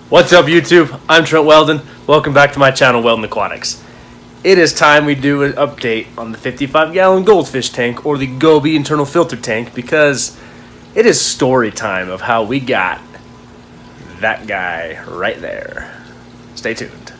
What's up, YouTube? I'm Trent Wel-Don. Welcome back to my channel, Wel-Don Aquatics. It is time we do an update on the 55-gallon Goldfish tank, or the Gobi internal filter tank, because it is story time of how we got that guy right there. Stay tuned.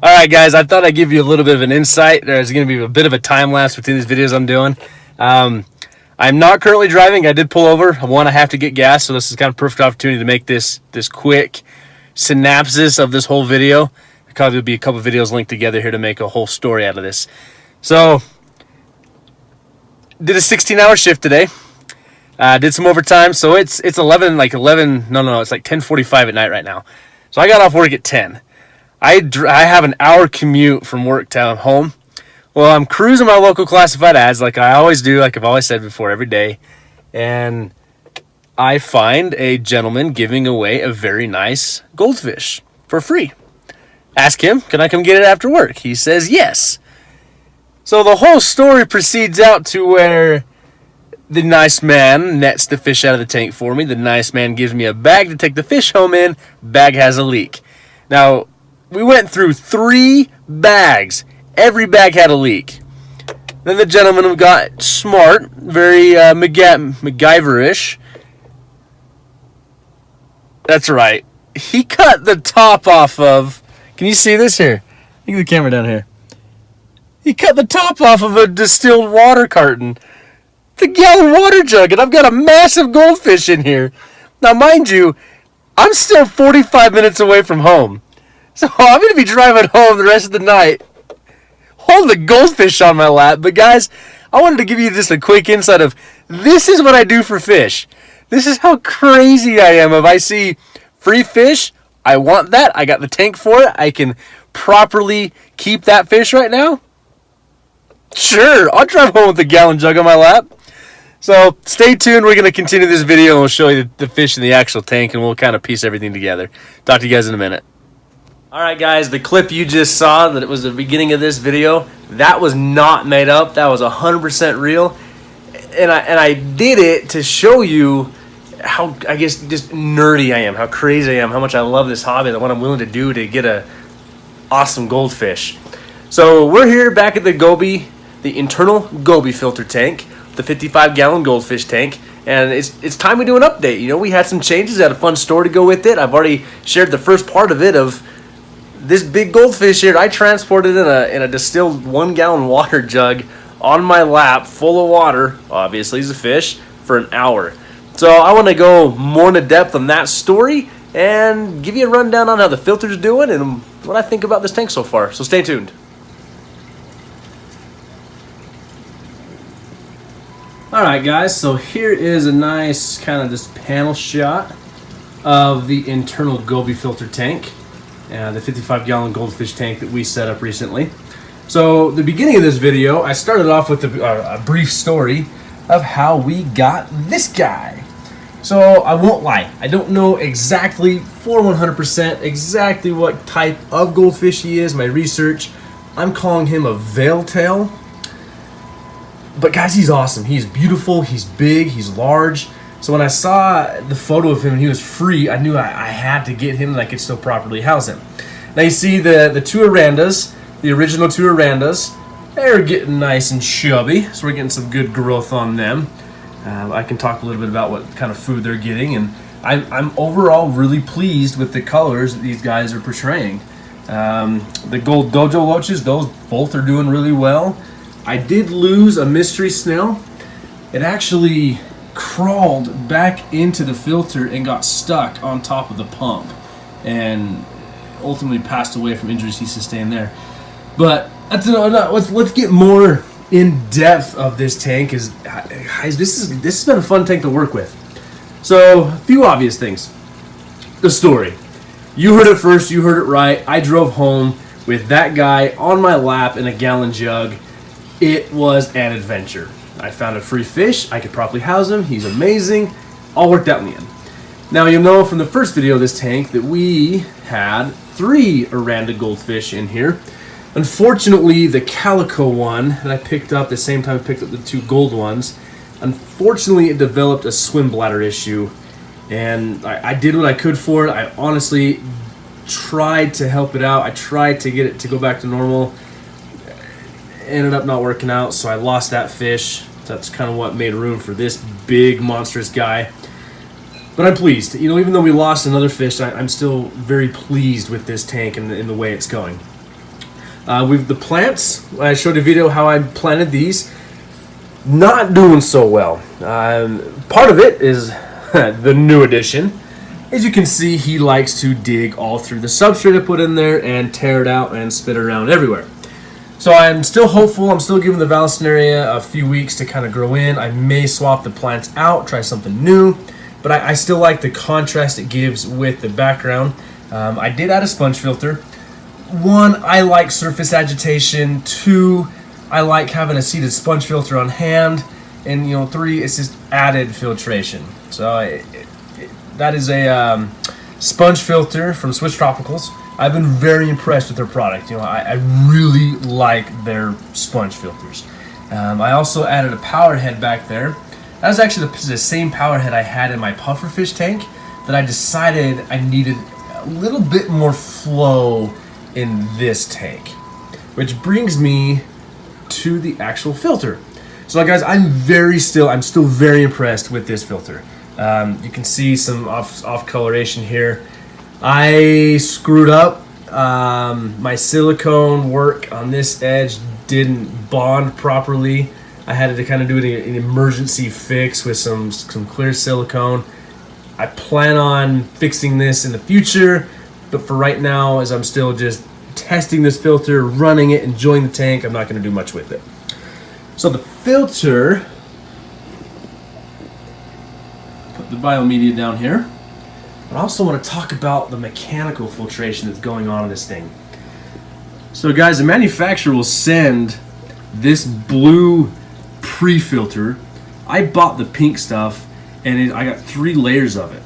Alright guys, I thought I'd give you a little bit of an insight. There's going to be a bit of a time lapse between these videos I'm doing. I'm not currently driving. I did pull over. I have to get gas, so this is kind of a perfect opportunity to make this quick synopsis of this whole video. Because there'll be a couple videos linked together here to make a whole story out of this. So, did a 16-hour shift today. Did some overtime, so it's 10:45 at night right now. So I got off work at 10. I have an hour commute from work to home. Well, I'm cruising my local classified ads like I always do, like I've always said before, every day. And I find a gentleman giving away a very nice goldfish for free. Ask him, can I come get it after work? He says yes. So the whole story proceeds out to where the nice man nets the fish out of the tank for me. The nice man gives me a bag to take the fish home in. Bag has a leak. Now, we went through 3 bags. Every bag had a leak. Then the gentleman got smart, very MacGyver-ish. That's right. He cut the top off of... Can you see this here? Look at the camera down here. He cut the top off of a distilled water carton. It's a gallon water jug, and I've got a massive goldfish in here. Now, mind you, I'm still 45 minutes away from home. So I'm going to be driving home the rest of the night, holding the goldfish on my lap. But guys, I wanted to give you just a quick insight of this is what I do for fish. This is how crazy I am. If I see free fish, I want that. I got the tank for it. I can properly keep that fish right now. Sure, I'll drive home with a gallon jug on my lap. So stay tuned. We're going to continue this video and we'll show you the fish in the actual tank and we'll kind of piece everything together. Talk to you guys in a minute. Alright guys, the clip you just saw, that it was the beginning of this video, that was not made up. That was 100% real. And I did it to show you how, I guess, just nerdy I am, how crazy I am, how much I love this hobby, and what I'm willing to do to get a awesome goldfish. So we're here back at the Gobi, the internal Gobi filter tank, the 55-gallon goldfish tank. And it's time we do an update. You know, we had some changes, had a fun story to go with it. I've already shared the first part of it of this big goldfish here. I transported in a distilled 1-gallon water jug on my lap full of water, obviously as a fish, for an hour. So I want to go more into depth on that story and give you a rundown on how the filter's doing and what I think about this tank so far. So stay tuned. Alright guys, so here is a nice kind of just panel shot of the internal Gobi filter tank. The 55-gallon goldfish tank that we set up recently. So the beginning of this video, I started off with a brief story of how we got this guy. So I won't lie, I don't know exactly for 100% exactly what type of goldfish he is. My research, I'm calling him a veil tail. But guys, he's awesome. He's beautiful, he's big, he's large. So when I saw the photo of him and he was free, I knew I had to get him and I could still properly house him. Now you see the 2 Arandas, the original 2 Arandas, they're getting nice and chubby, so we're getting some good growth on them. I can talk a little bit about what kind of food they're getting, and I'm overall really pleased with the colors that these guys are portraying. The gold dojo loaches, those both are doing really well. I did lose a mystery snail. It actually crawled back into the filter and got stuck on top of the pump and ultimately passed away from injuries he sustained there. But let's get more in depth of this tank. This has been a fun tank to work with. So a few obvious things. The story. You heard it first, you heard it right. I drove home with that guy on my lap in a gallon jug. It was an adventure. I found a free fish. I could properly house him. He's amazing. All worked out in the end. Now you'll know from the first video of this tank that we had 3 Aranda goldfish in here. Unfortunately, the calico one that I picked up the same time I picked up the 2 gold ones, unfortunately it developed a swim bladder issue, and I did what I could for it. I honestly tried to help it out. I tried to get it to go back to normal. Ended up not working out, so I lost that fish. That's kind of what made room for this big monstrous guy. But I'm pleased. You know, even though we lost another fish, I'm still very pleased with this tank and the way it's going. With the plants, I showed a video how I planted these. Not doing so well. Part of it is the new addition. As you can see, he likes to dig all through the substrate I put in there and tear it out and spit it around everywhere. So I'm still hopeful. I'm still giving the Vallisneria a few weeks to kind of grow in. I may swap the plants out, try something new. But I still like the contrast it gives with the background. I did add a sponge filter. 1, I like surface agitation. 2, I like having a seated sponge filter on hand. And 3, it's just added filtration. So that is a sponge filter from Swiss Tropicals. I've been very impressed with their product. I really like their sponge filters. I also added a power head back there. That was actually the same power head I had in my pufferfish tank that I decided I needed a little bit more flow in this tank. Which brings me to the actual filter. So guys, I'm still very impressed with this filter. You can see some off coloration here. I screwed up. My silicone work on this edge didn't bond properly. I had to kind of do an emergency fix with some clear silicone. I plan on fixing this in the future, but for right now, as I'm still just testing this filter, running it, enjoying the tank, I'm not going to do much with it. So the filter, put the biomedia down here. But I also want to talk about the mechanical filtration that's going on in this thing. So guys, the manufacturer will send this blue pre-filter. I bought the pink stuff, and I got 3 layers of it.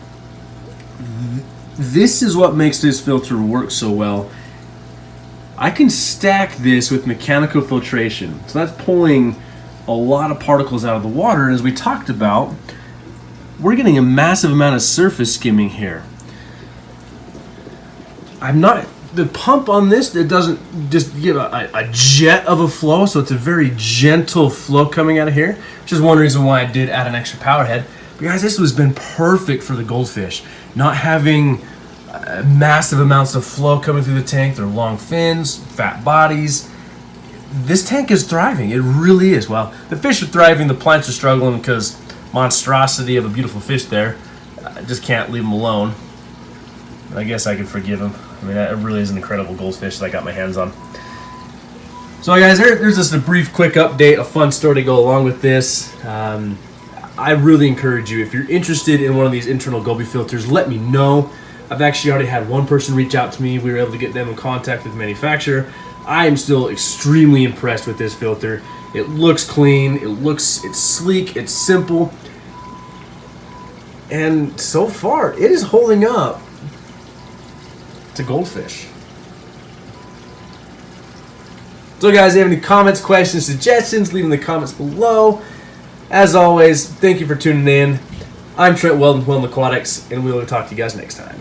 This is what makes this filter work so well. I can stack this with mechanical filtration. So that's pulling a lot of particles out of the water. And as we talked about, we're getting a massive amount of surface skimming here. The pump on this, it doesn't just give a jet of a flow, so it's a very gentle flow coming out of here, which is one reason why I did add an extra power head. But guys, this has been perfect for the goldfish. Not having massive amounts of flow coming through the tank. They're long fins, fat bodies. This tank is thriving. It really is. Well, the fish are thriving, the plants are struggling because monstrosity of a beautiful fish there. I just can't leave them alone. I guess I can forgive him. I mean, that really is an incredible goldfish that I got my hands on. So guys, there's just a brief, quick update, a fun story to go along with this. I really encourage you, if you're interested in one of these internal Gobi filters, let me know. I've actually already had one person reach out to me. We were able to get them in contact with the manufacturer. I am still extremely impressed with this filter. It looks clean, it's sleek, it's simple. And so far, it is holding up to goldfish. So guys, if you have any comments, questions, suggestions, leave them in the comments below. As always, thank you for tuning in. I'm Trent Wel-Don, Wel-Don Aquatics, and we will talk to you guys next time.